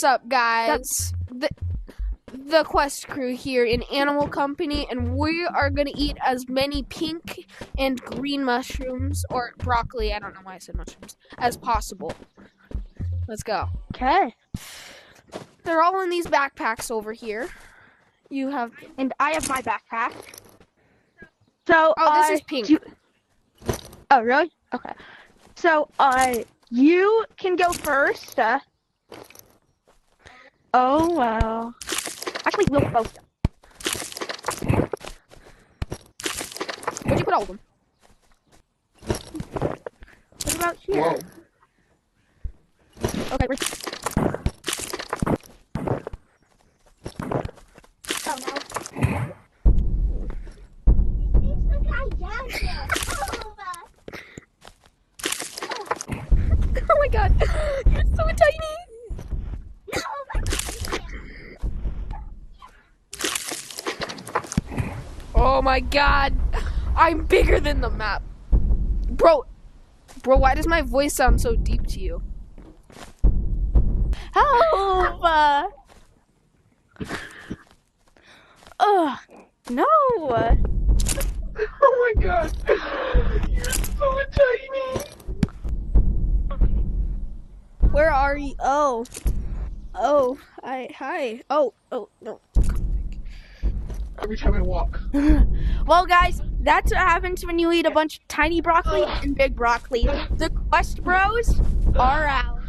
What's up, guys? The Quest crew here in Animal Company, and we are gonna eat as many pink and green mushrooms, or broccoli, I don't know why I said mushrooms, as possible. Let's go. Okay. They're all in these backpacks over here. You have... And I have my backpack. So, Oh, this is pink. Oh, really? Okay. So, you can go first. Oh, wow. Actually, we'll both go. Where'd you put all of them? What about here? Whoa. Okay, we're... Oh, no. Oh my god, you're so tiny! Oh my god, I'm bigger than the map. Bro, why does my voice sound so deep to you? Help! No! Oh my god. You're so tiny. Where are you? Oh, hi. Oh, no. Every time I walk. Well, guys, that's what happens when you eat a bunch of tiny broccoli and big broccoli. The Quest Bros are out.